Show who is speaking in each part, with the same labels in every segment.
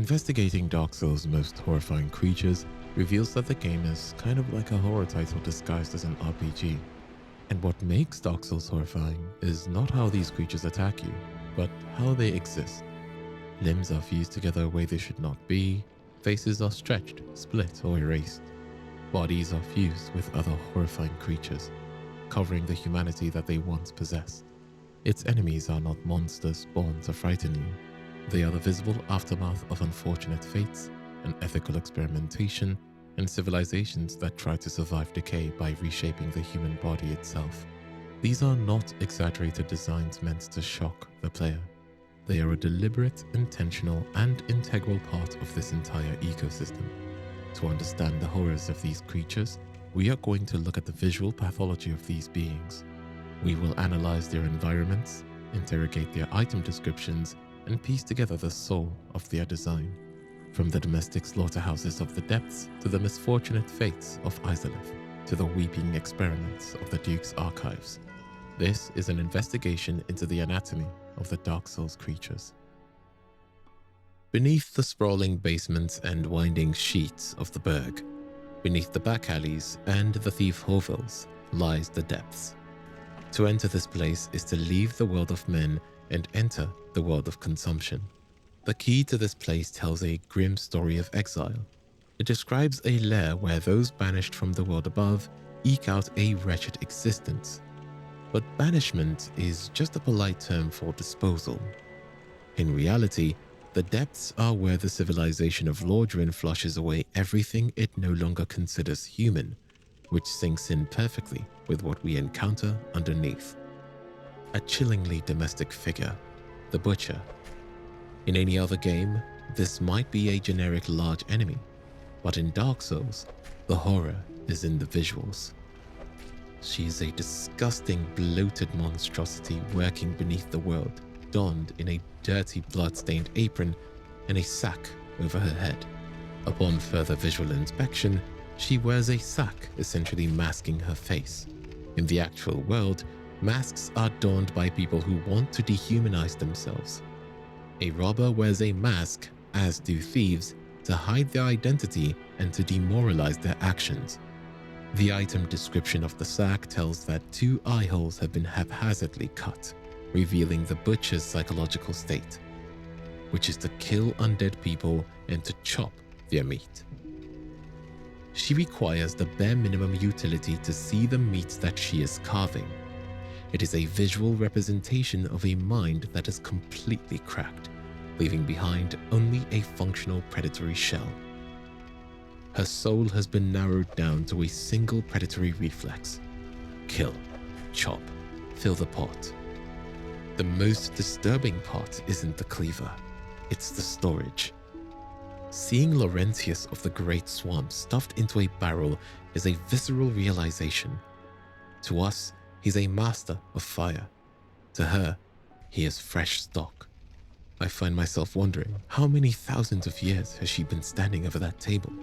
Speaker 1: Investigating Dark Souls' most horrifying creatures reveals that the game is kind of like a horror title disguised as an RPG. And what makes Dark Souls horrifying is not how these creatures attack you, but how they exist. Limbs are fused together a way they should not be, faces are stretched, split, or erased. Bodies are fused with other horrifying creatures, covering the humanity that they once possessed. Its enemies are not monsters born to frighten you. They are the visible aftermath of unfortunate fates, unethical experimentation, and civilizations that try to survive decay by reshaping the human body itself. These are not exaggerated designs meant to shock the player. They are a deliberate, intentional, and integral part of this entire ecosystem. To understand the horrors of these creatures, we are going to look at the visual pathology of these beings. We will analyze their environments, interrogate their item descriptions, and piece together the soul of their design. From the domestic slaughterhouses of the depths to the misfortunate fates of Ceaseless to the weeping experiments of the Duke's archives. This is an investigation into the anatomy of the Dark Souls creatures. Beneath the sprawling basements and winding sheets of the Berg, beneath the back alleys and the thief hovels, lies the depths. To enter this place is to leave the world of men and enter the world of consumption. The key to this place tells a grim story of exile. It describes a lair where those banished from the world above eke out a wretched existence. But banishment is just a polite term for disposal. In reality, the depths are where the civilization of Lordran flushes away everything it no longer considers human, which sinks in perfectly with what we encounter underneath. A chillingly domestic figure, the Butcher. In any other game, this might be a generic large enemy, but in Dark Souls, the horror is in the visuals. She is a disgusting, bloated monstrosity working beneath the world, donned in a dirty, blood-stained apron and a sack over her head. Upon further visual inspection, she wears a sack essentially masking her face. In the actual world, masks are donned by people who want to dehumanize themselves. A robber wears a mask, as do thieves, to hide their identity and to demoralize their actions. The item description of the sack tells that 2 eye holes have been haphazardly cut, revealing the Butcher's psychological state, which is to kill undead people and to chop their meat. She requires the bare minimum utility to see the meat that she is carving. It is a visual representation of a mind that is completely cracked, leaving behind only a functional predatory shell. Her soul has been narrowed down to a single predatory reflex: kill, chop, fill the pot. The most disturbing part isn't the cleaver, it's the storage. Seeing Laurentius of the Great Swamp stuffed into a barrel is a visceral realization. To us, he's a master of fire. To her, he is fresh stock. I find myself wondering, how many thousands of years has she been standing over that table?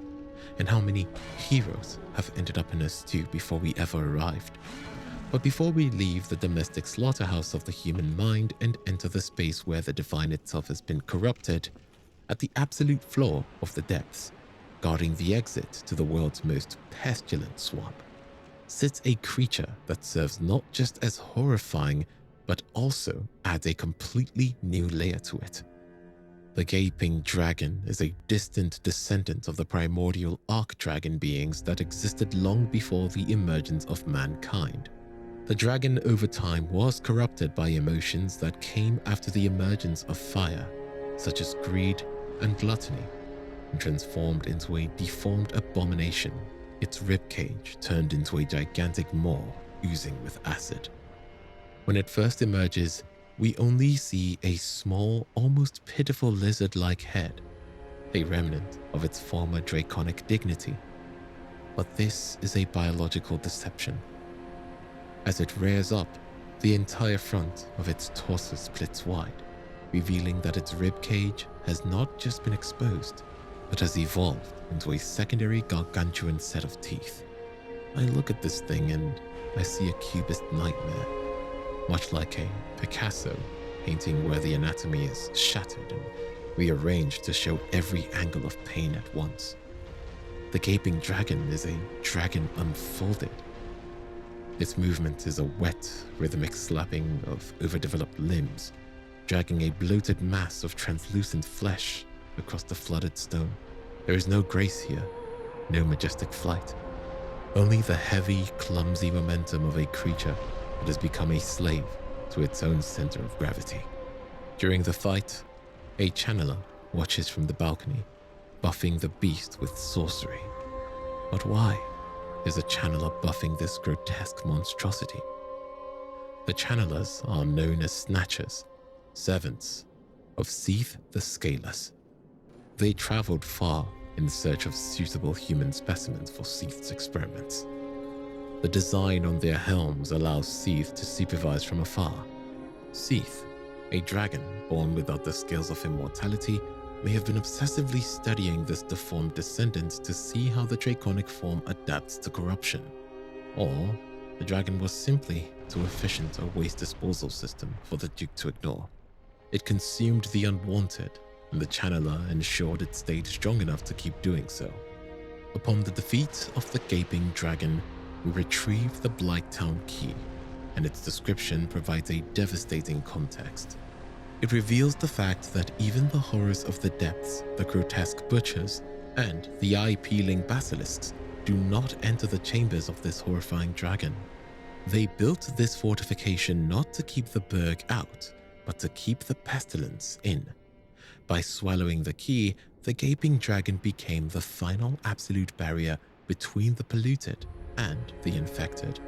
Speaker 1: And how many heroes have ended up in her stew before we ever arrived? But before we leave the domestic slaughterhouse of the human mind and enter the space where the divine itself has been corrupted, at the absolute floor of the depths, guarding the exit to the world's most pestilent swamp, sits a creature that serves not just as horrifying, but also adds a completely new layer to it. The gaping dragon is a distant descendant of the primordial archdragon beings that existed long before the emergence of mankind. The dragon over time was corrupted by emotions that came after the emergence of fire, such as greed and gluttony, and transformed into a deformed abomination, its ribcage turned into a gigantic maw oozing with acid. When it first emerges, we only see a small, almost pitiful lizard-like head, a remnant of its former draconic dignity. But this is a biological deception. As it rears up, the entire front of its torso splits wide, revealing that its ribcage has not just been exposed, but has evolved into a secondary gargantuan set of teeth. I look at this thing and I see a cubist nightmare, much like a Picasso painting where the anatomy is shattered and rearranged to show every angle of pain at once. The gaping dragon is a dragon unfolded. Its movement is a wet, rhythmic slapping of overdeveloped limbs, dragging a bloated mass of translucent flesh across the flooded stone. There is no grace here, no majestic flight, only the heavy, clumsy momentum of a creature that has become a slave to its own center of gravity. During the fight, a channeler watches from the balcony, buffing the beast with sorcery. But why is a channeler buffing this grotesque monstrosity? The channelers are known as snatchers, servants of Ceaseless the Scaleless. They traveled far in search of suitable human specimens for Ceaseless experiments. The design on their helms allows Ceaseless to supervise from afar. Ceaseless, a dragon born without the scales of immortality, may have been obsessively studying this deformed descendant to see how the draconic form adapts to corruption. Or the dragon was simply too efficient a waste disposal system for the Duke to ignore. It consumed the unwanted, and the channeler ensured it stayed strong enough to keep doing so. Upon the defeat of the gaping dragon, we retrieve the Blighttown key, and its description provides a devastating context. It reveals the fact that even the horrors of the depths, the grotesque butchers, and the eye-peeling basilisks do not enter the chambers of this horrifying dragon. They built this fortification not to keep the Burg out, but to keep the pestilence in. By swallowing the key, the gaping dragon became the final absolute barrier between the polluted and the infected.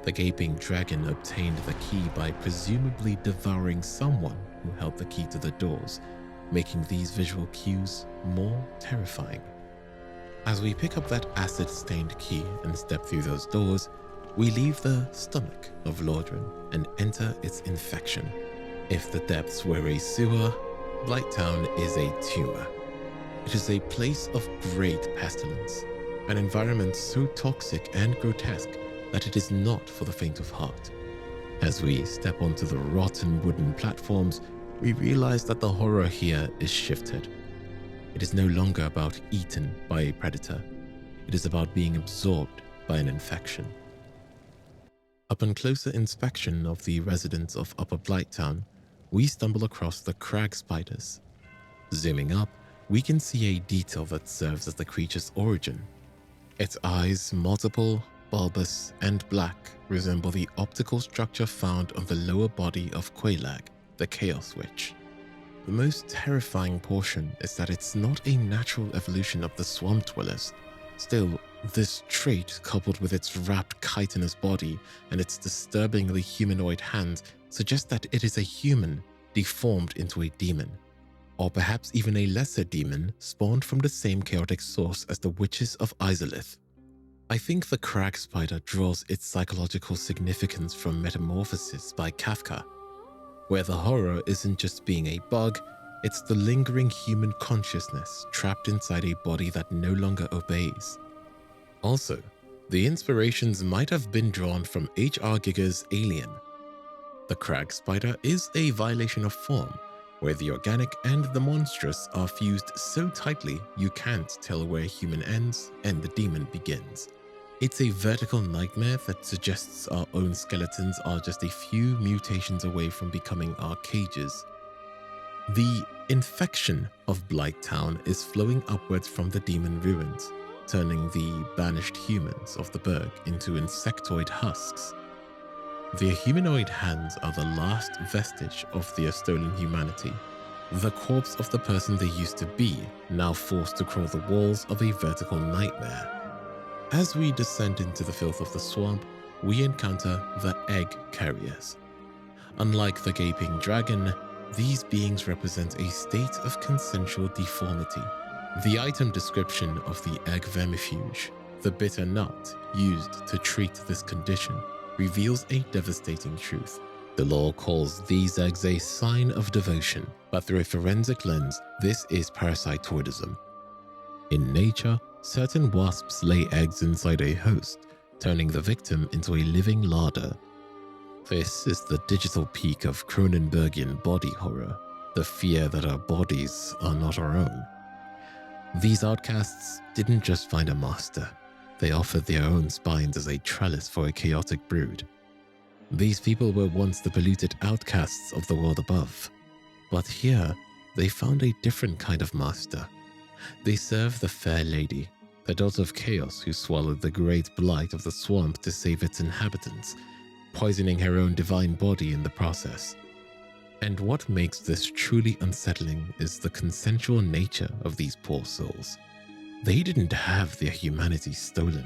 Speaker 1: The gaping dragon obtained the key by presumably devouring someone who held the key to the doors, making these visual cues more terrifying. As we pick up that acid-stained key and step through those doors, we leave the stomach of Lordran and enter its infection. If the depths were a sewer, Blighttown is a tumor. It is a place of great pestilence, an environment so toxic and grotesque that it is not for the faint of heart. As we step onto the rotten wooden platforms, we realize that the horror here is shifted. It is no longer about eaten by a predator. It is about being absorbed by an infection. Upon closer inspection of the residents of Upper Blighttown, we stumble across the crag spiders. Zooming up, we can see a detail that serves as the creature's origin. Its eyes, multiple, bulbous, and black, resemble the optical structure found on the lower body of Quelaag, the Chaos Witch. The most terrifying portion is that it's not a natural evolution of the swamp dwellers. Still, this trait, coupled with its wrapped chitinous body and its disturbingly humanoid hands, suggests that it is a human deformed into a demon. Or perhaps even a lesser demon spawned from the same chaotic source as the witches of Ceaseless. I think the crag spider draws its psychological significance from Metamorphosis by Kafka, where the horror isn't just being a bug, it's the lingering human consciousness trapped inside a body that no longer obeys. Also, the inspirations might have been drawn from H.R. Giger's Alien. The crag spider is a violation of form, where the organic and the monstrous are fused so tightly you can't tell where human ends and the demon begins. It's a vertical nightmare that suggests our own skeletons are just a few mutations away from becoming our cages. The infection of Blighttown is flowing upwards from the demon ruins, turning the banished humans of the Burg into insectoid husks. Their humanoid hands are the last vestige of their stolen humanity, the corpse of the person they used to be, now forced to crawl the walls of a vertical nightmare. As we descend into the filth of the swamp, we encounter the egg carriers. Unlike the gaping dragon, these beings represent a state of consensual deformity. The item description of the egg vermifuge, the bitter nut used to treat this condition, reveals a devastating truth. The law calls these eggs a sign of devotion, but through a forensic lens, this is parasitoidism. In nature, certain wasps lay eggs inside a host, turning the victim into a living larder. This is the digital peak of Cronenbergian body horror, the fear that our bodies are not our own. These outcasts didn't just find a master, they offered their own spines as a trellis for a chaotic brood. These people were once the polluted outcasts of the world above, but here they found a different kind of master. They serve the Fair Lady, a daughter of chaos who swallowed the great blight of the swamp to save its inhabitants, poisoning her own divine body in the process. And what makes this truly unsettling is the consensual nature of these poor souls. They didn't have their humanity stolen,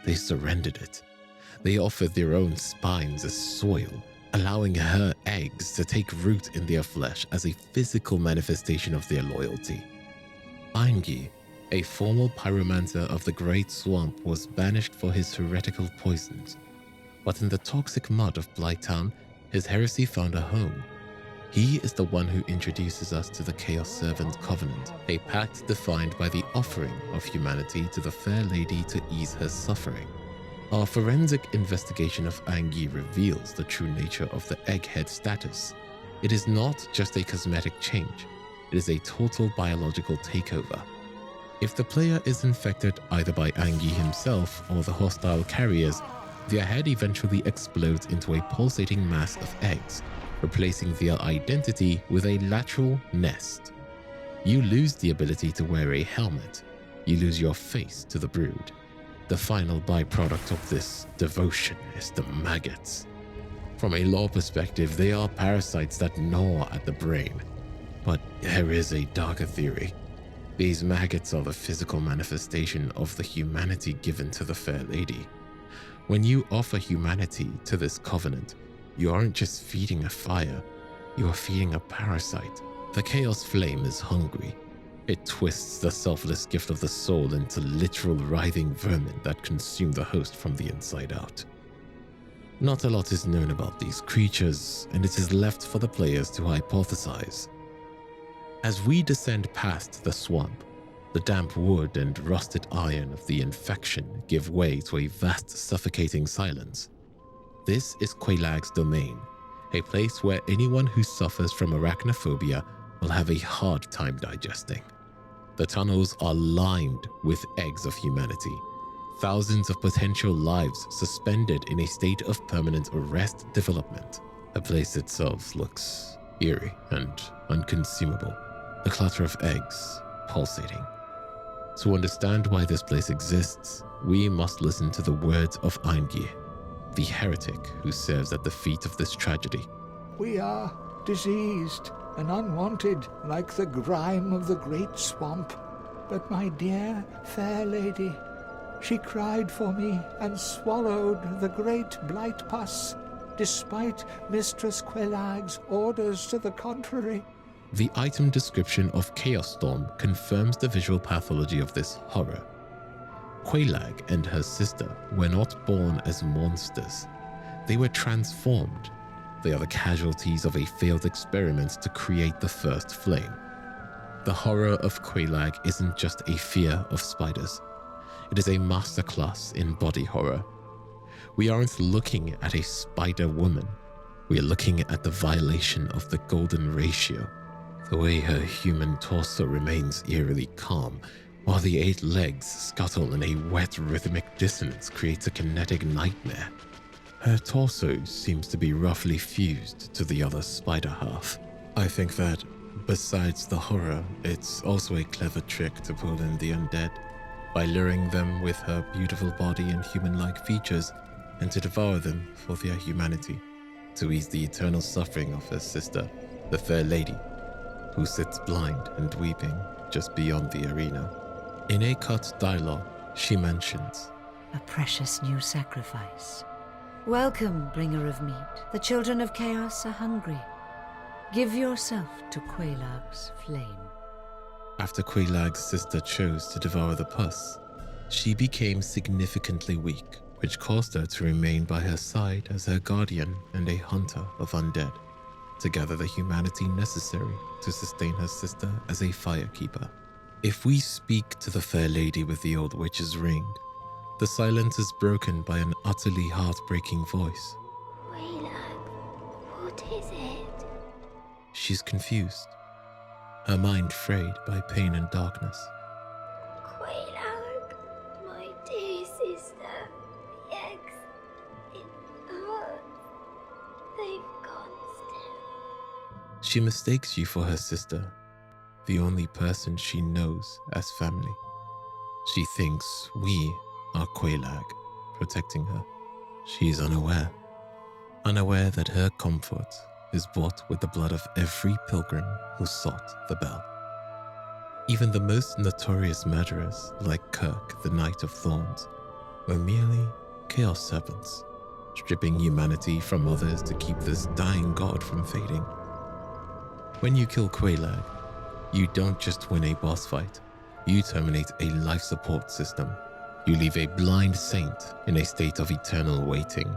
Speaker 1: they surrendered it. They offered their own spines as soil, allowing her eggs to take root in their flesh as a physical manifestation of their loyalty. Aingi, a formal pyromancer of the Great Swamp, was banished for his heretical poisons. But in the toxic mud of Blighttown, his heresy found a home. He is the one who introduces us to the Chaos Servant Covenant, a pact defined by the offering of humanity to the Fair Lady to ease her suffering. Our forensic investigation of Aingi reveals the true nature of the egghead status. It is not just a cosmetic change, it is a total biological takeover. If the player is infected either by Aingi himself or the hostile carriers, their head eventually explodes into a pulsating mass of eggs, replacing their identity with a lateral nest. You lose the ability to wear a helmet. You lose your face to the brood. The final byproduct of this devotion is the maggots. From a lore perspective, they are parasites that gnaw at the brain. But there is a darker theory. These maggots are the physical manifestation of the humanity given to the Fair Lady. When you offer humanity to this covenant, you aren't just feeding a fire, you are feeding a parasite. The Chaos Flame is hungry. It twists the selfless gift of the soul into literal writhing vermin that consume the host from the inside out. Not a lot is known about these creatures, and it is left for the players to hypothesize. As we descend past the swamp, the damp wood and rusted iron of the infection give way to a vast suffocating silence. This is Quelaag's domain, a place where anyone who suffers from arachnophobia will have a hard time digesting. The tunnels are lined with eggs of humanity, thousands of potential lives suspended in a state of permanent arrest development. The place itself looks eerie and unconsumable, the clutter of eggs pulsating. To understand why this place exists, we must listen to the words of Aingi, the heretic who serves at the feet of this tragedy.
Speaker 2: We are diseased and unwanted like the grime of the great swamp. But my dear Fair Lady, she cried for me and swallowed the great blight pus, despite Mistress Quelaag's orders to the contrary.
Speaker 1: The item description of Chaos Storm confirms the visual pathology of this horror. Quelaag and her sister were not born as monsters. They were transformed. They are the casualties of a failed experiment to create the first flame. The horror of Quelaag isn't just a fear of spiders. It is a masterclass in body horror. We aren't looking at a spider woman. We are looking at the violation of the golden ratio. The way her human torso remains eerily calm, while the 8 legs scuttle in a wet rhythmic dissonance creates a kinetic nightmare. Her torso seems to be roughly fused to the other spider half. I think that, besides the horror, it's also a clever trick to pull in the undead, by luring them with her beautiful body and human-like features, and to devour them for their humanity, to ease the eternal suffering of her sister, the Fair Lady, who sits blind and weeping just beyond the arena. In a cut dialogue, she mentions,
Speaker 3: "A precious new sacrifice. Welcome, bringer of meat. The children of chaos are hungry. Give yourself to Quelaag's flame."
Speaker 1: After Quelaag's sister chose to devour the pus, she became significantly weak, which caused her to remain by her side as her guardian and a hunter of undead, to gather the humanity necessary to sustain her sister as a firekeeper. If we speak to the Fair Lady with the old witch's ring, the silence is broken by an utterly heartbreaking voice.
Speaker 4: Quelaag, what is it?
Speaker 1: She's confused. her mind frayed by pain and darkness.
Speaker 4: Quaylag, my dear sister, the eggs, it hurts. They've gone still.
Speaker 1: She mistakes you for her sister, the only person she knows as family. She thinks we are Quaylag, protecting her. She is unaware that her comfort is bought with the blood of every pilgrim who sought the bell. Even the most notorious murderers, like Kirk, the Knight of Thorns, were merely chaos servants, stripping humanity from others to keep this dying god from fading. When you kill Quaylag, you don't just win a boss fight, you terminate a life support system. You leave a blind saint in a state of eternal waiting,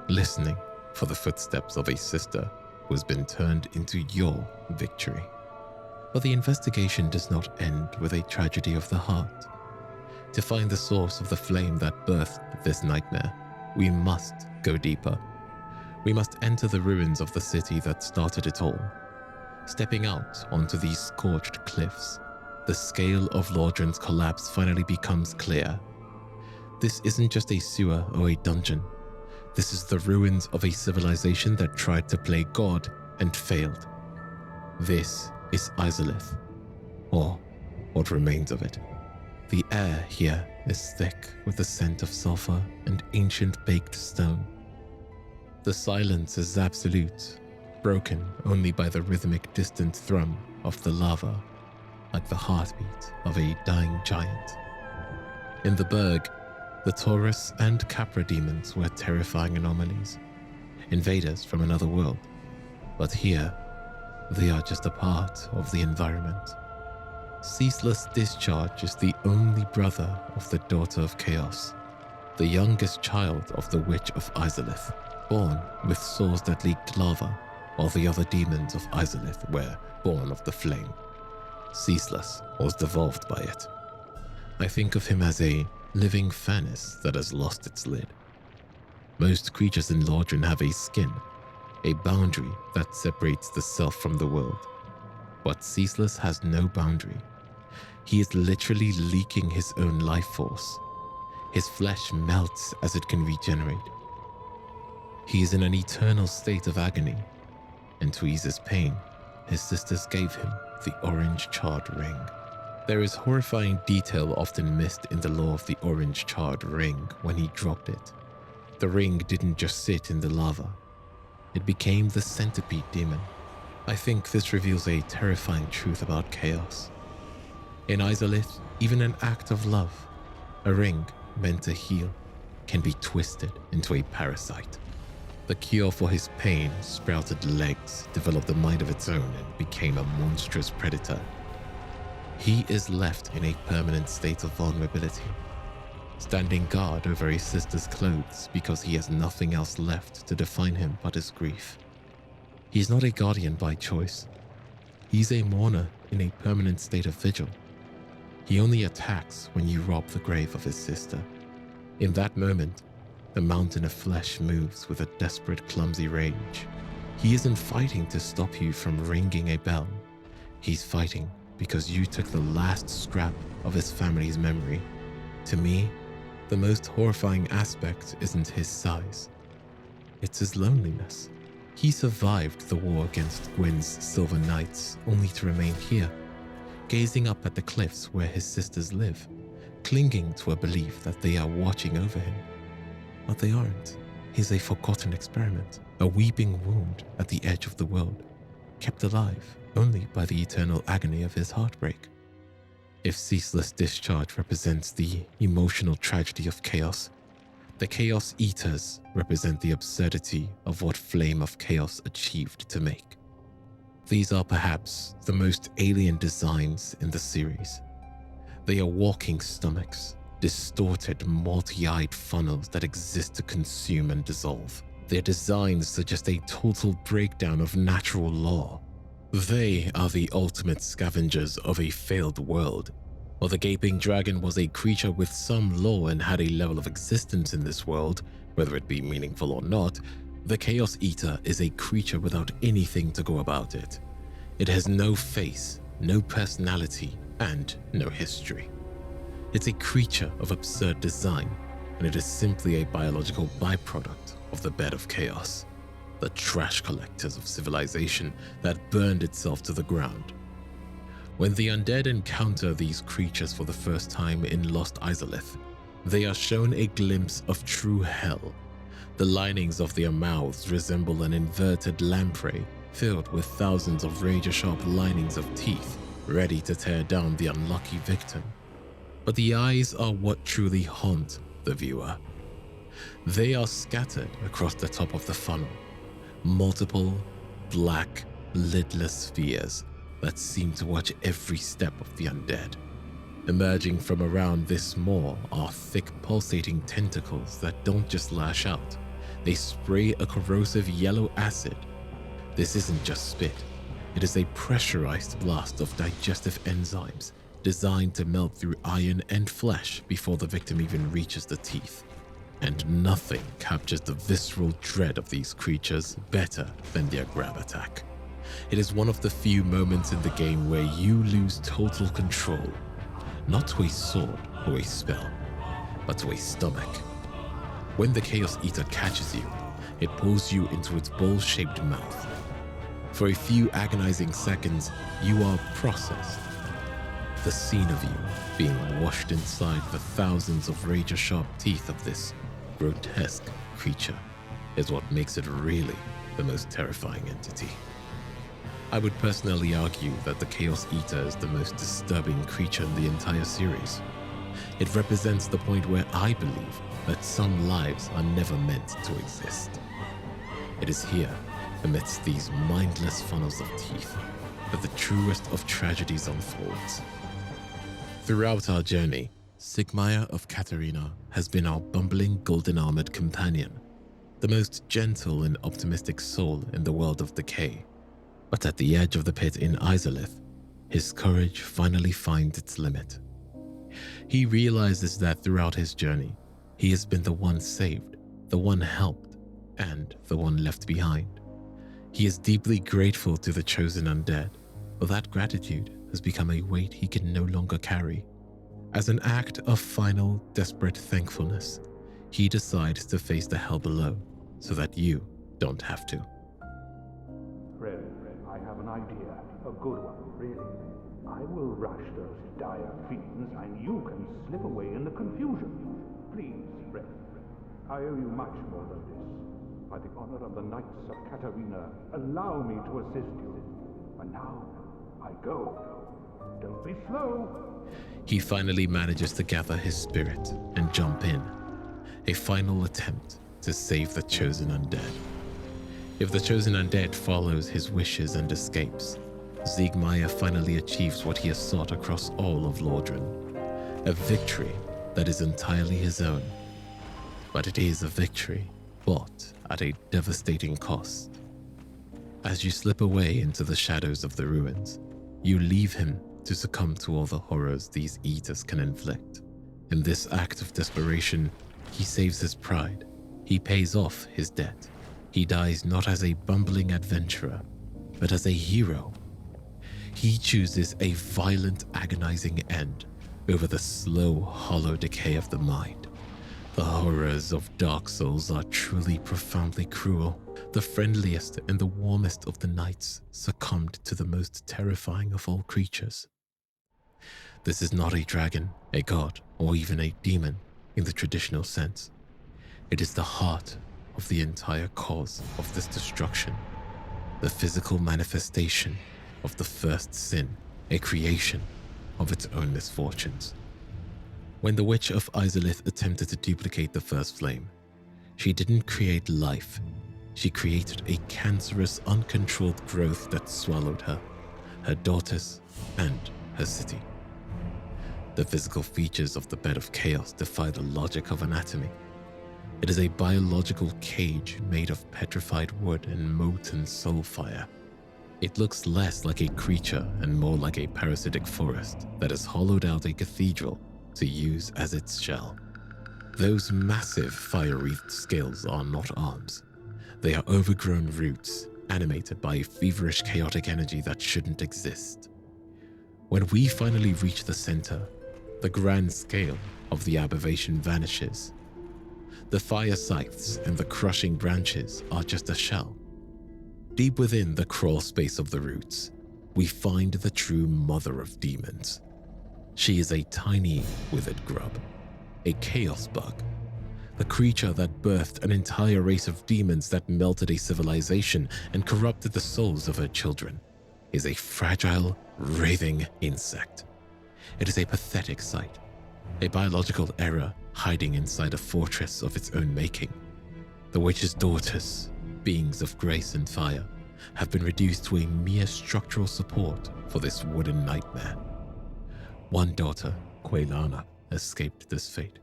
Speaker 1: listening for the footsteps of a sister who has been turned into your victory. But the investigation does not end with a tragedy of the heart. To find the source of the flame that birthed this nightmare, we must go deeper. We must enter the ruins of the city that started it all. Stepping out onto these scorched cliffs, the scale of Lordran's collapse finally becomes clear. This isn't just a sewer or a dungeon. This is the ruins of a civilization that tried to play God and failed. This is Ceaseless, or what remains of it. The air here is thick with the scent of sulfur and ancient baked stone. The silence is absolute, broken only by the rhythmic distant thrum of the lava, like the heartbeat of a dying giant. In the Berg, the Taurus and Capra demons were terrifying anomalies, invaders from another world. But here, they are just a part of the environment. Ceaseless Discharge is the only brother of the Daughter of Chaos, the youngest child of the Witch of Ceaseless, born with sores that leaked lava, while the other demons of Ceaseless were born of the flame. Ceaseless was devolved by it. I think of him as a living furnace that has lost its lid. Most creatures in Lordran have a skin, a boundary that separates the self from the world. But Ceaseless has no boundary. He is literally leaking his own life force. His flesh melts as it can regenerate. He is in an eternal state of agony, and to ease his pain, his sisters gave him the orange charred ring. There is horrifying detail often missed in the lore of the orange charred ring when he dropped it. The ring didn't just sit in the lava. It became the centipede demon. I think this reveals a terrifying truth about chaos. In Ceaseless, even an act of love, a ring meant to heal, can be twisted into a parasite. The cure for his pain sprouted legs, developed a mind of its own, and became a monstrous predator. He is left in a permanent state of vulnerability, standing guard over his sister's clothes because he has nothing else left to define him but his grief. He is not a guardian by choice. He's a mourner in a permanent state of vigil. He only attacks when you rob the grave of his sister. In that moment, the mountain of flesh moves with a desperate, clumsy rage. He isn't fighting to stop you from ringing a bell. He's fighting because you took the last scrap of his family's memory. To me, the most horrifying aspect isn't his size. It's his loneliness. He survived the war against Gwyn's Silver Knights only to remain here, gazing up at the cliffs where his sisters live, clinging to a belief that they are watching over him. But they aren't. He's a forgotten experiment, a weeping wound at the edge of the world, kept alive only by the eternal agony of his heartbreak. If Ceaseless Discharge represents the emotional tragedy of chaos, the Chaos Eaters represent the absurdity of what Flame of Chaos achieved to make. These are perhaps the most alien designs in the series. They are walking stomachs, distorted, multi-eyed funnels that exist to consume and dissolve. Their designs suggest a total breakdown of natural law. They are the ultimate scavengers of a failed world. While the Gaping Dragon was a creature with some law and had a level of existence in this world, whether it be meaningful or not, the Chaos Eater is a creature without anything to go about it. It has no face, no personality, and no history. It's a creature of absurd design, and it is simply a biological byproduct of the bed of chaos, the trash collectors of civilization that burned itself to the ground. When the undead encounter these creatures for the first time in Lost Ceaseless, they are shown a glimpse of true hell. The linings of their mouths resemble an inverted lamprey filled with thousands of razor-sharp linings of teeth, ready to tear down the unlucky victim. But the eyes are what truly haunt the viewer. They are scattered across the top of the funnel, multiple, black, lidless spheres that seem to watch every step of the undead. Emerging from around this maw are thick, pulsating tentacles that don't just lash out. They spray a corrosive yellow acid. This isn't just spit. It is a pressurized blast of digestive enzymes designed to melt through iron and flesh before the victim even reaches the teeth. And nothing captures the visceral dread of these creatures better than their grab attack. It is one of the few moments in the game where you lose total control, not to a sword or a spell, but to a stomach. When the Chaos Eater catches you, it pulls you into its bowl-shaped mouth. For a few agonizing seconds, you are processed. The scene of you being washed inside the thousands of razor-sharp teeth of this grotesque creature is what makes it really the most terrifying entity. I would personally argue that the Chaos Eater is the most disturbing creature in the entire series. It represents the point where I believe that some lives are never meant to exist. It is here, amidst these mindless funnels of teeth, that the truest of tragedies unfolds. Throughout our journey, Sigmaya of Katarina has been our bumbling golden-armored companion, the most gentle and optimistic soul in the world of decay. But at the edge of the pit in Ceaseless, his courage finally finds its limit. He realizes that throughout his journey, he has been the one saved, the one helped, and the one left behind. He is deeply grateful to the chosen undead, but that gratitude has become a weight he can no longer carry. As an act of final, desperate thankfulness, he decides to face the hell below so that you don't have to.
Speaker 5: Friend, I have an idea, a good one, really. I will rush those dire fiends and you can slip away in the confusion. Please, friend, I owe you much more than this. By the honor of the Knights of Katarina, allow me to assist you. And now, I go. Don't be slow.
Speaker 1: He finally manages to gather his spirit and jump in, a final attempt to save the chosen undead. If the chosen undead follows his wishes and escapes, Sigmaya finally achieves what he has sought across all of Lordran, a victory that is entirely his own. But it is a victory bought at a devastating cost. As you slip away into the shadows of the ruins, you leave him to succumb to all the horrors these eaters can inflict. In this act of desperation, he saves his pride. He pays off his debt. He dies not as a bumbling adventurer, but as a hero. He chooses a violent, agonizing end over the slow, hollow decay of the mind. The horrors of Dark Souls are truly profoundly cruel. The friendliest and the warmest of the knights succumbed to the most terrifying of all creatures. This is not a dragon, a god, or even a demon in the traditional sense. It is the heart of the entire cause of this destruction, the physical manifestation of the first sin, a creation of its own misfortunes. When the Witch of Ceaseless attempted to duplicate the first flame, she didn't create life. She created a cancerous, uncontrolled growth that swallowed her daughters, and her city. The physical features of the bed of chaos defy the logic of anatomy. It is a biological cage made of petrified wood and molten soul fire. It looks less like a creature and more like a parasitic forest that has hollowed out a cathedral to use as its shell. Those massive fire-wreathed scales are not arms. They are overgrown roots, animated by a feverish chaotic energy that shouldn't exist. When we finally reach the center, the grand scale of the aberration vanishes. The fire scythes and the crushing branches are just a shell. Deep within the crawl space of the roots, we find the true mother of demons. She is a tiny withered grub, a chaos bug. The creature that birthed an entire race of demons that melted a civilization and corrupted the souls of her children is a fragile, writhing insect. It is a pathetic sight, a biological error hiding inside a fortress of its own making. The witch's daughters, beings of grace and fire, have been reduced to a mere structural support for this wooden nightmare. One daughter, Quelana, escaped this fate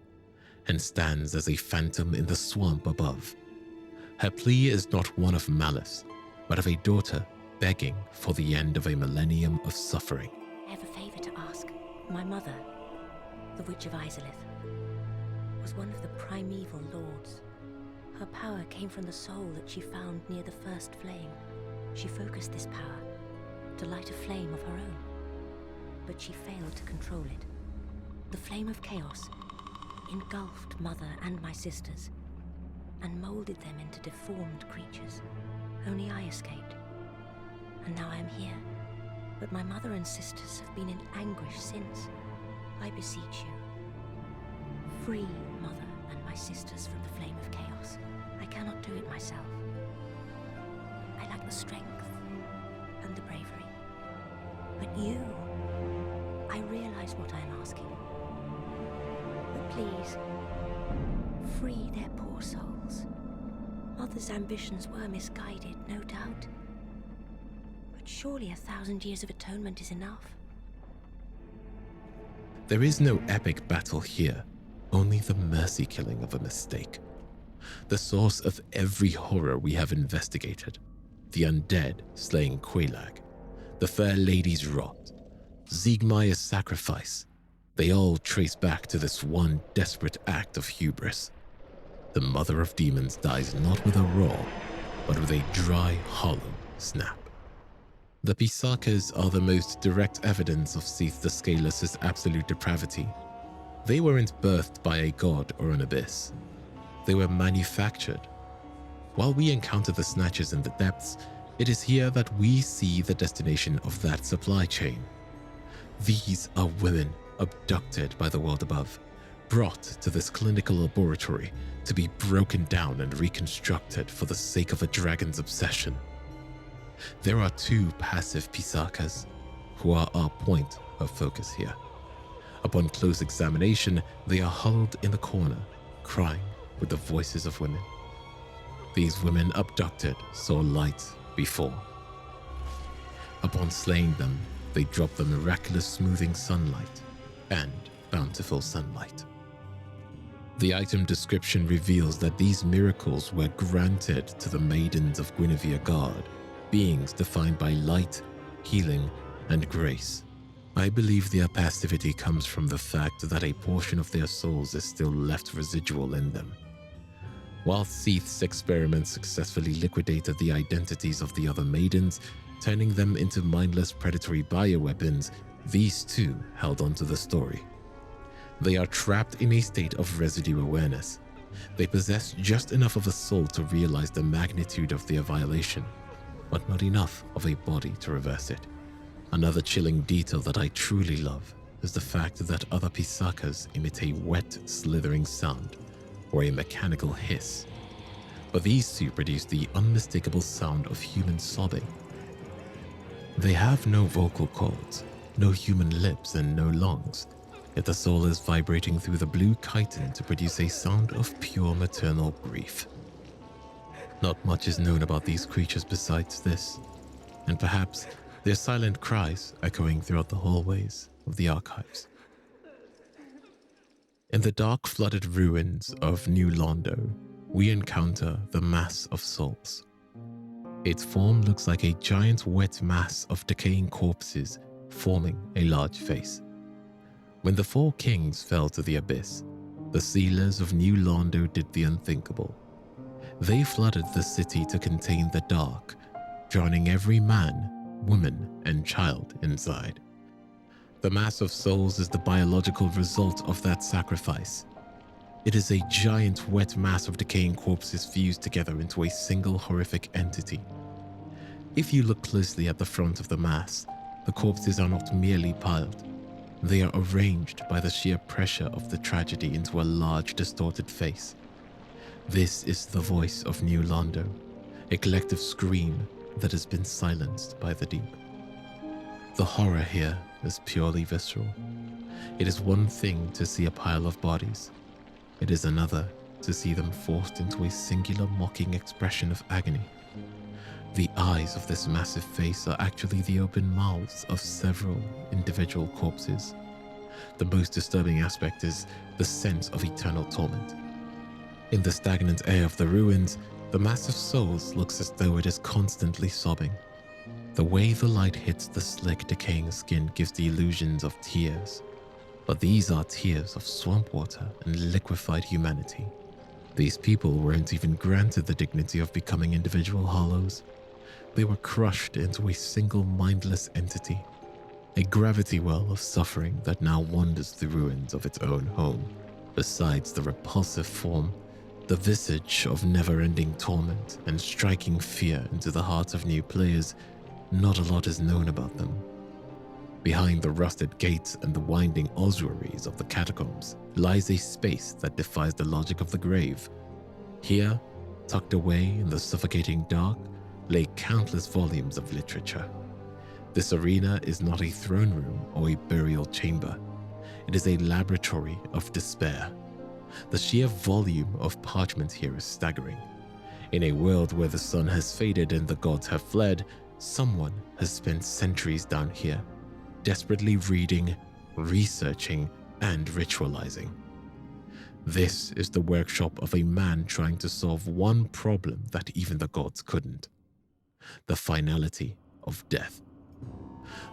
Speaker 1: and stands as a phantom in the swamp above. Her plea is not one of malice, but of a daughter begging for the end of a millennium of suffering.
Speaker 6: I have a favor to ask. My mother, the Witch of Ceaseless, was one of the primeval lords. Her power came from the soul that she found near the first flame. She focused this power to light a flame of her own, but she failed to control it. The flame of chaos engulfed Mother and my sisters and molded them into deformed creatures. Only I escaped, and now I am here. But my mother and sisters have been in anguish since. I beseech you, free Mother and my sisters from the flame of chaos. I cannot do it myself. I lack the strength and the bravery. But you, I realize what I am asking. But please, free their poor souls. Mother's ambitions were misguided, no doubt. But surely 1,000 years of atonement is enough.
Speaker 1: There is no epic battle here, only the mercy killing of a mistake. The source of every horror we have investigated, the undead slaying Quelaag, the fair lady's rot, Siegmeyer's sacrifice, they all trace back to this one desperate act of hubris. The mother of demons dies not with a roar, but with a dry, hollow snap. The Pisakas are the most direct evidence of Ceaseless the Scaleless's absolute depravity. They weren't birthed by a god or an abyss. They were manufactured. While we encounter the Snatchers in the depths, it is here that we see the destination of that supply chain. These are women abducted by the world above, brought to this clinical laboratory to be broken down and reconstructed for the sake of a dragon's obsession. There are two passive Pisakas, who are our point of focus here. Upon close examination, they are huddled in the corner, crying with the voices of women. These women abducted saw light before. Upon slaying them, they drop the miraculous smoothing sunlight and bountiful sunlight. The item description reveals that these miracles were granted to the maidens of Guinevere Guard, beings defined by light, healing, and grace. I believe their passivity comes from the fact that a portion of their souls is still left residual in them. While Ceaseless experiments successfully liquidated the identities of the other maidens, turning them into mindless predatory bioweapons, these too held on to the story. They are trapped in a state of residue awareness. They possess just enough of a soul to realize the magnitude of their violation, but not enough of a body to reverse it. Another chilling detail that I truly love is the fact that other Pisakas emit a wet, slithering sound or a mechanical hiss, but these two produce the unmistakable sound of human sobbing. They have no vocal cords, no human lips, and no lungs, yet the soul is vibrating through the blue chitin to produce a sound of pure maternal grief. Not much is known about these creatures besides this, and perhaps their silent cries echoing throughout the hallways of the archives. In the dark, flooded ruins of New Londo, we encounter the Mass of Souls. Its form looks like a giant wet mass of decaying corpses forming a large face. When the four kings fell to the abyss, the sealers of New Londo did the unthinkable. They flooded the city to contain the dark, drowning every man, woman, and child inside. The mass of souls is the biological result of that sacrifice. It is a giant wet mass of decaying corpses fused together into a single horrific entity. If you look closely at the front of the mass, the corpses are not merely piled. They are arranged by the sheer pressure of the tragedy into a large, distorted face. This is the voice of New Londo, a collective scream that has been silenced by the deep. The horror here is purely visceral. It is one thing to see a pile of bodies. It is another to see them forced into a singular mocking expression of agony. The eyes of this massive face are actually the open mouths of several individual corpses. The most disturbing aspect is the sense of eternal torment. In the stagnant air of the ruins, the mass of souls looks as though it is constantly sobbing. The way the light hits the slick, decaying skin gives the illusions of tears. But these are tears of swamp water and liquefied humanity. These people weren't even granted the dignity of becoming individual hollows. They were crushed into a single mindless entity, a gravity well of suffering that now wanders the ruins of its own home. Besides the repulsive form, the visage of never-ending torment and striking fear into the hearts of new players, not a lot is known about them. Behind the rusted gates and the winding ossuaries of the catacombs lies a space that defies the logic of the grave. Here, tucked away in the suffocating dark, lay countless volumes of literature. This arena is not a throne room or a burial chamber. It is a laboratory of despair. The sheer volume of parchment here is staggering. In a world where the sun has faded and the gods have fled, someone has spent centuries down here, desperately reading, researching, and ritualizing. This is the workshop of a man trying to solve one problem that even the gods couldn't: the finality of death.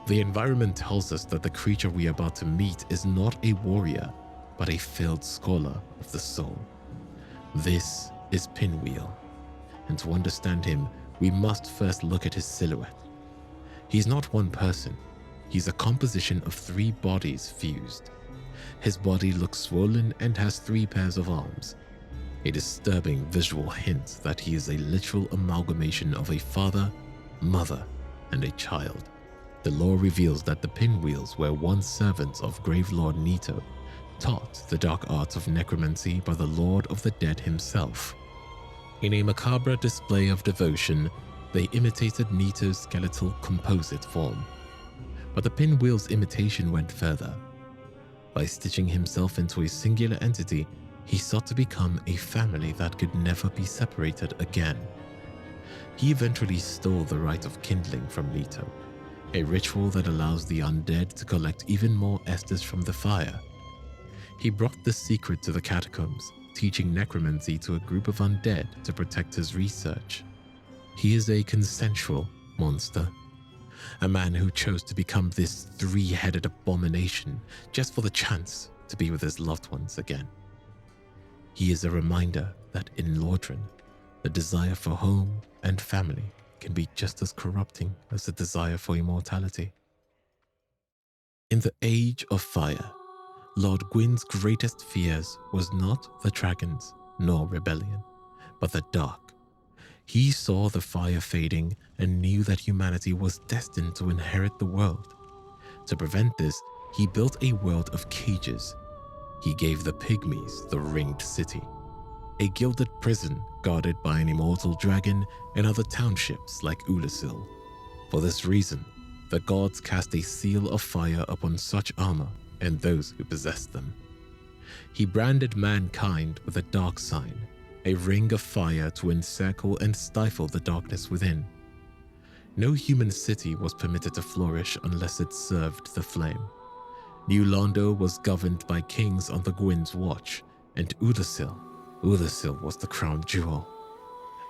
Speaker 1: The environment tells us that the creature we are about to meet is not a warrior, but a failed scholar of the soul. This is Pinwheel, and to understand him, we must first look at his silhouette. He's not one person. He's a composition of 3 bodies fused. His body looks swollen and has 3 pairs of arms. A disturbing visual hint that he is a literal amalgamation of a father, mother, and a child. The lore reveals that the Pinwheels were once servants of Gravelord Nito, taught the dark arts of necromancy by the Lord of the Dead himself. In a macabre display of devotion, they imitated Nito's skeletal composite form. But the Pinwheel's imitation went further. By stitching himself into a singular entity, he sought to become a family that could never be separated again. He eventually stole the rite of kindling from Nito, a ritual that allows the undead to collect even more esters from the fire. He brought the secret to the catacombs, teaching necromancy to a group of undead to protect his research. He is a consensual monster, a man who chose to become this 3-headed abomination just for the chance to be with his loved ones again. He is a reminder that in Lordran, the desire for home and family can be just as corrupting as the desire for immortality. In the Age of Fire, Lord Gwyn's greatest fears was not the dragons nor rebellion, but the dark. He saw the fire fading and knew that humanity was destined to inherit the world. To prevent this, he built a world of cages. He gave the pygmies the Ringed City, a gilded prison guarded by an immortal dragon and other townships like Ulasil. For this reason, the gods cast a seal of fire upon such armor and those who possessed them. He branded mankind with a dark sign, a ring of fire to encircle and stifle the darkness within. No human city was permitted to flourish unless it served the flame. New Londo was governed by kings under Gwyn's watch, and Ulasil was the crown jewel,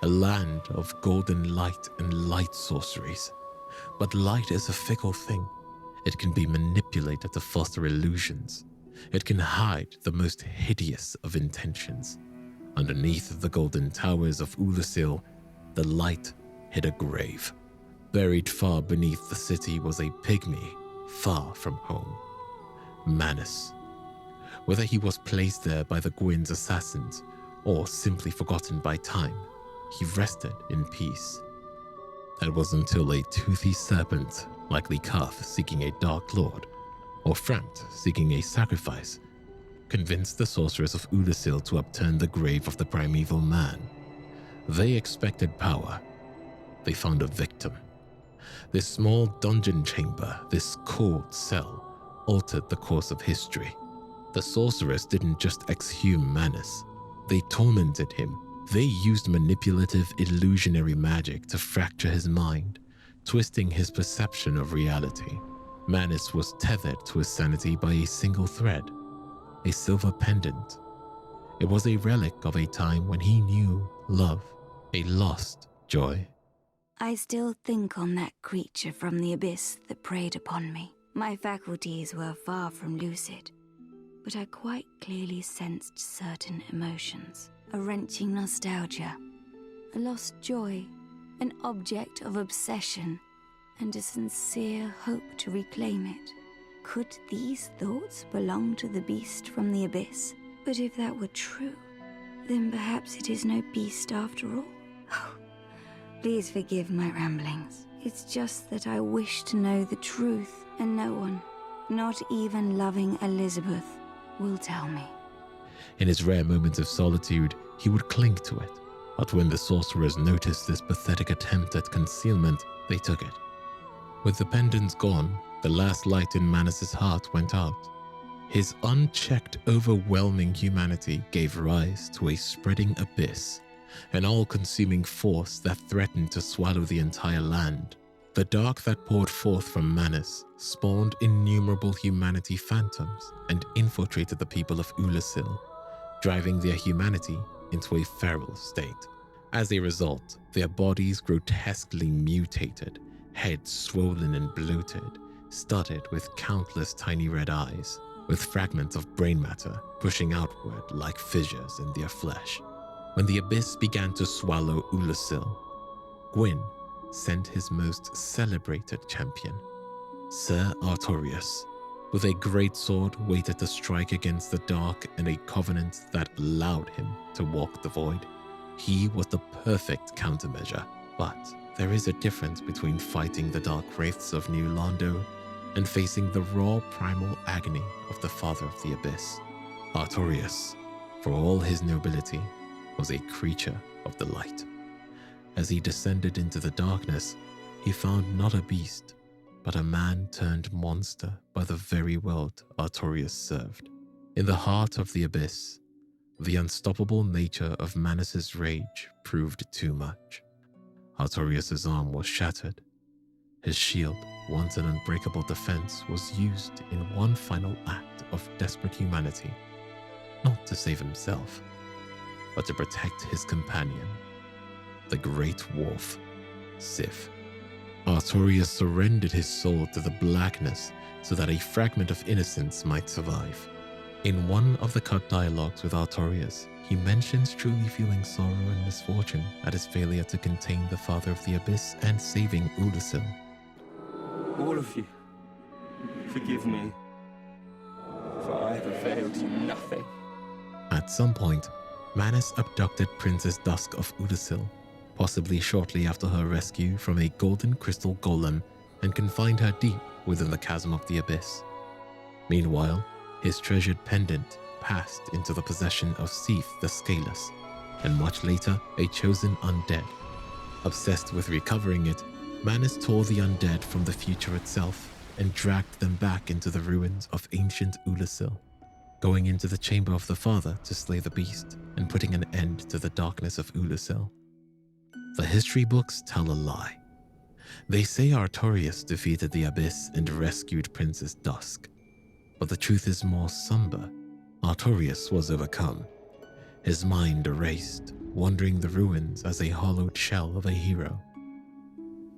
Speaker 1: a land of golden light and light sorceries. But light is a fickle thing. It can be manipulated to foster illusions. It can hide the most hideous of intentions. Underneath the golden towers of Ulasil, the light hid a grave. Buried far beneath the city was a pygmy, far from home. Manus. Whether he was placed there by the Gwyn's assassins or simply forgotten by time, he rested in peace. It was until a toothy serpent, likely Cuth seeking a Dark Lord, or Framt seeking a sacrifice, convinced the sorcerers of Ulasil to upturn the grave of the primeval man. They expected power. They found a victim. This small dungeon chamber, this cold cell, altered the course of history. The sorcerers didn't just exhume Manus. They tormented him. They used manipulative, illusionary magic to fracture his mind, twisting his perception of reality. Manus was tethered to his sanity by a single thread, a silver pendant. It was a relic of a time when he knew love, a lost joy.
Speaker 7: I still think on that creature from the abyss that preyed upon me. My faculties were far from lucid, but I quite clearly sensed certain emotions. A wrenching nostalgia, a lost joy, an object of obsession, and a sincere hope to reclaim it. Could these thoughts belong to the beast from the abyss? But if that were true, then perhaps it is no beast after all. Oh, please forgive my ramblings. It's just that I wish to know the truth, and no one, not even loving Elizabeth, will tell me.
Speaker 1: In his rare moments of solitude, he would cling to it. But when the sorcerers noticed this pathetic attempt at concealment, they took it. With the pendants gone, the last light in Manus's heart went out. His unchecked, overwhelming humanity gave rise to a spreading abyss, an all-consuming force that threatened to swallow the entire land. The dark that poured forth from Manus spawned innumerable humanity phantoms and infiltrated the people of Ulasil, driving their humanity into a feral state. As a result, their bodies grotesquely mutated, heads swollen and bloated, studded with countless tiny red eyes, with fragments of brain matter pushing outward like fissures in their flesh. When the abyss began to swallow Ulasil, Gwyn sent his most celebrated champion, Sir Artorius, with a great sword waited to strike against the dark and a covenant that allowed him to walk the void. He was the perfect countermeasure, but there is a difference between fighting the dark wraiths of New Londo and facing the raw primal agony of the Father of the Abyss. Artorius, for all his nobility, was a creature of the light. As he descended into the darkness, he found not a beast, but a man-turned monster by the very world Artorius served. In the heart of the abyss, the unstoppable nature of Manus's rage proved too much. Artorius's arm was shattered. His shield, once an unbreakable defense, was used in one final act of desperate humanity, not to save himself, but to protect his companion, the great dwarf, Sif. Artorius surrendered his soul to the blackness so that a fragment of innocence might survive. In one of the cut dialogues with Artorius, he mentions truly feeling sorrow and misfortune at his failure to contain the Father of the Abyss and saving Ulasil.
Speaker 8: All of you, forgive me, for I have availed you nothing.
Speaker 1: At some point, Manus abducted Princess Dusk of Ulasil, possibly shortly after her rescue from a golden crystal golem, and confined her deep within the chasm of the abyss. Meanwhile, his treasured pendant passed into the possession of Ceaseless the Ceaseless, and much later a chosen undead. Obsessed with recovering it, Manus tore the undead from the future itself and dragged them back into the ruins of ancient Ulasil, going into the chamber of the Father to slay the beast and putting an end to the darkness of Ulasil. The history books tell a lie. They say Artorius defeated the Abyss and rescued Princess Dusk, but the truth is more somber. Artorius was overcome, his mind erased, wandering the ruins as a hollowed shell of a hero.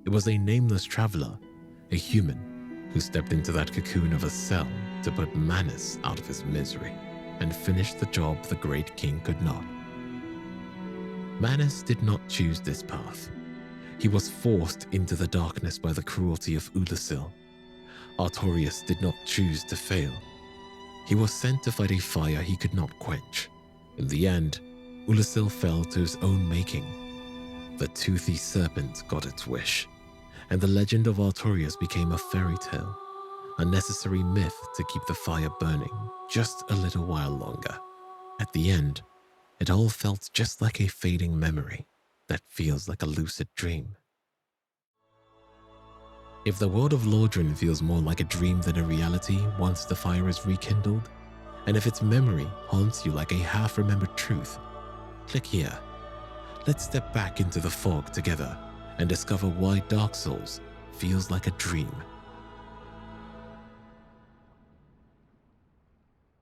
Speaker 1: It was a nameless traveler, a human, who stepped into that cocoon of a cell to put Manus out of his misery and finish the job the great king could not. Manus did not choose this path. He was forced into the darkness by the cruelty of Ulasil. Artorius did not choose to fail. He was sent to fight a fire he could not quench. In the end, Ulasil fell to his own making. The toothy serpent got its wish, and the legend of Artorias became a fairy tale, a necessary myth to keep the fire burning just a little while longer. At the end, it all felt just like a fading memory that feels like a lucid dream. If the world of Lordran feels more like a dream than a reality once the fire is rekindled, and if its memory haunts you like a half-remembered truth, click here. Let's step back into the fog together and discover why Dark Souls feels like a dream